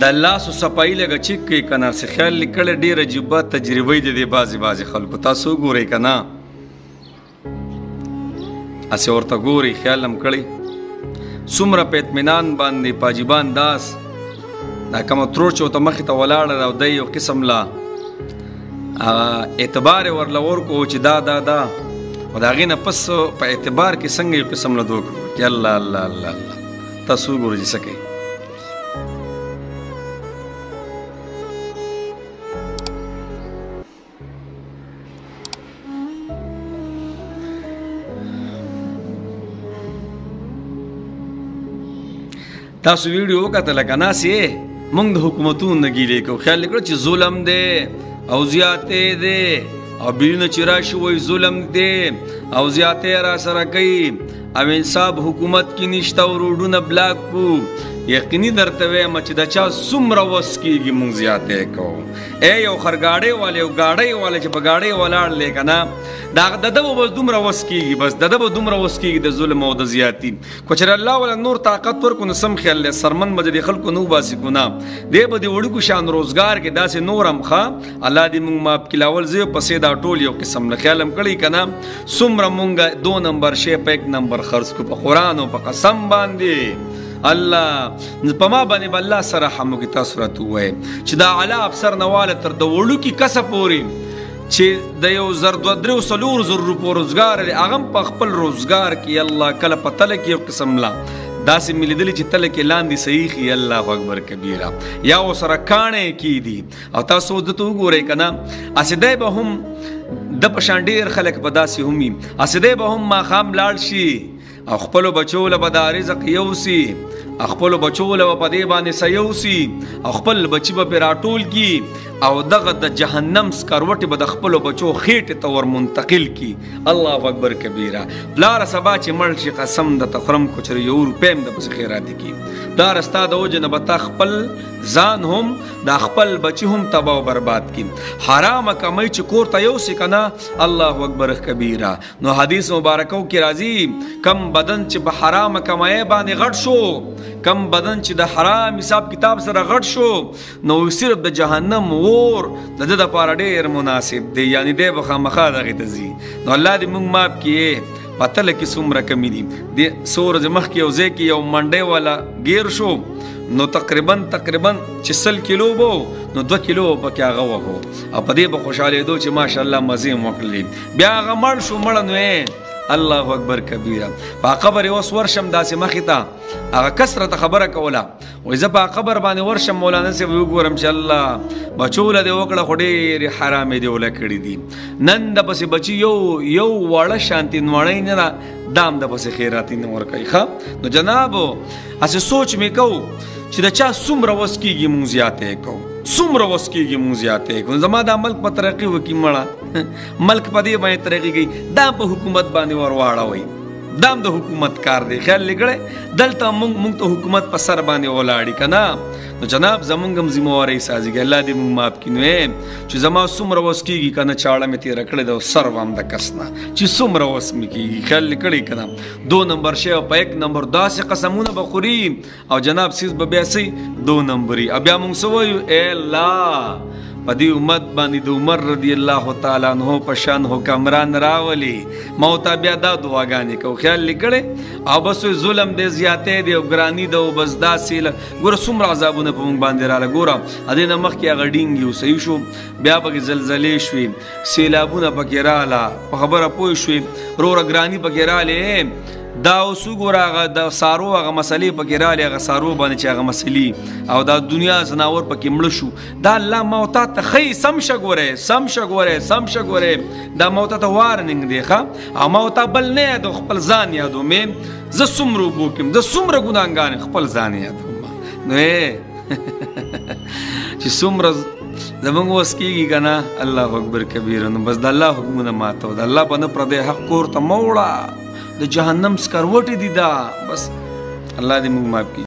د لاسو صفایي لږه چیک کوي که نه څه خیال لیکلی ډېره عجیبه تجربه یې د دې بعضې خلکو تاسو وګورئ که نه هسې ورته ګورئ خیال هم کړئ څومره په اطمینان باندې په عجیبه انداز دا کومه ترور چې ورته مخې ته ولاړه ده او دی یو قسم لا اعتبار یې ورله ورکړو چې دا او د هغې نه پس په اعتبار کې څنګه یو قسم له دوکړو کې الله الله الله الله تاسو وګورئ چې څه کوي تاسو ویډیو وکتله که ناسې موږ د حکومتونو نه ګیلې کوو خیال یې کړه چې ظلم دی او زیاتې دی او بیرونه چې راشي وایي ظلم دی او زیاتې را سره کوي او انصاف حکومت کې نشته او روډونه بلاک کړو یقیني درته وایم چې د چا څومره وس کېږي موږ زیاتې کوو یو خرګاډۍ والی یو ګاډۍ والی چې په ګاډۍ ولاړ دی که نه د ده به بس دومره وس کېږي بس د ده به دومره وس کېږي د ظلم او د زیاتي که چېرې الله والا نور طاقت ورکړو نو سم خیال دی سرمن به د خلکو نه وباسي که نه دی به د وړوکو شان روزګار کې داسې نور هم ښه الله دې موږ معاف کړي لاول زه پسې دا ټول یو قسم نه خیال هم کړی که نه څومره مونږ 2 نمبر شی په 1 نمبر خرڅ کړو په قرآن او په قسم باندې الله په ما باندې به الله سره رحم وکړي تاسو راته ووایئ چې دا اعلی افسر نه واله تر د وړوکي کسه پورې چې د 1,000-2,000 روپو روزګار دی هغه هم په خپل روزګار کې الله کله په تله کې یو قسم لا داسې مې لیدلي چې تله کې لاندې صحیح خي الله اکبر کبیره یا ورسره کاڼې کېدي او تاسو دته وګورئ که نه هسې دی به هم د په شان ډېر خلک به داسې هم وي هسې دی به هم ماښام لاړ شي او خپلو بچو له به دا رزق یوسي خپلو بچو له به په دې باندې څه یوسي او خپل بچي به پرې راټول کي او دغه د جهنم سکروټې به د خپلو بچو خېټې ته ور منتقل کي الله اکبر کبیره پلاره سبا چې مړ شي قسم درته خورم کو چېرې 1 روپۍ هم درپسې خیراتې کي پلاره ستا د وجې نه به تا خپل ځان هم دا خپل بچي هم تباه و برباد کي حرامه کمۍ چې کور ته یوسي که نه الله اکبر کبیره نو حدیث مبارکو کې راځي کم بدن چې په حرامه کمایۍ باندې غټ شو کم بدن چې د حرام حساب کتاب سره غټ شو نو صرف د جهنم اور د ده دپاره ډېر مناسب دی یعنی دی به خامخا دغې ته ځي نو الله دې موږ ماف کړي په تله کې څومره کمي دي د څو ورځې مخکې یو ځای کې یو منډۍ والا ګیر شو نو تقریبا چې 100 کیلو به نو 2 کیلو پکې هغه وهو او په دې به خوشحالېدو چې ماشاءالله مزې هم وکړلې بیا هغه مړ شو مړه نو الله اکبر کبیره په قبر اوس ورشم داسې مخې ته هغه کس راته خبره کوله وایي زه په قبر باندې ورشم مولانا صاحب وګورم چې الله بچو له دې وکړه خو ډېرې حرامې دې وله کړي دي نن دپسې بچي یو وړه شانتي نوړی نه ده دا هم دپسې خیراتي نه ورکوي ښه نو جنابو هسې سوچ مې کوو چې د چا څومره وس کېږي مونږ زیاتې کوو څومره وس کېږي مونږ زیاتې کوو زما دا ملک په ترقي وکړي مړه ملک په دې باندې ترقي کوي دا په حکومت باندې ور واړوئ دا هم د حکومت کار دی خیال یې کړی دلته موږ ته حکومت په سر باندې ولاړي که نه نو جناب زمونږ هم ذمهوارۍ سازیږي الله دې موږ معاف کړي نو چې زما څومره وس کېږي که نه چاړه مې تېره کړې ده او سر وم د کس نه چې څومره وس مې کېږي خیال یې کړی که نه 2 نمبر شی او په 1 نمبر داسې قسمونه به خوري او جناب سیز به بیا څه 2 نمبري او بیا موږ څه وایو ای الله په دې امت باندې د عمر رضی الله تعالی عنہ په شان حکمران راولي ما ورته بیا دا دعاګانې کوو خیال یې کړی او بس ظلم دی زیاتې دی او ګراني ده او بس داسې ګوره څومره عذابونه په موږ باندې راغله ګوره هدې نه مخکې هغه ډینګ یو صحیح شو بیا پکې زلزلې شوې سیلابونه پکې راغله په خبره پوه شوې وروره ګراني پکې راغلې دا اوس وګوره هغه د سارو هغه مسلې پکې راغلې هغه سارو باندې چې هغه مسلې او دا دنیا ځناور پکې مړه شو دا الله ما ورته ته ښیي سم شه ګورې دا ما ورته ته وارننګ دی ښه او ما ورته بل نه یادو خپل ځان یادو مې زه څومره اوبو کړم زه څومره ګناهګار خپل ځان یادوم نو چې څومره زمونږ وس کېږي که نه الله اکبر کبیره نو بس د الله حکمونه ماتو د الله په نه پردی حق کور ته مه وړه د جهنم سکروټې دي دا بس الله دې موږ معاف کړي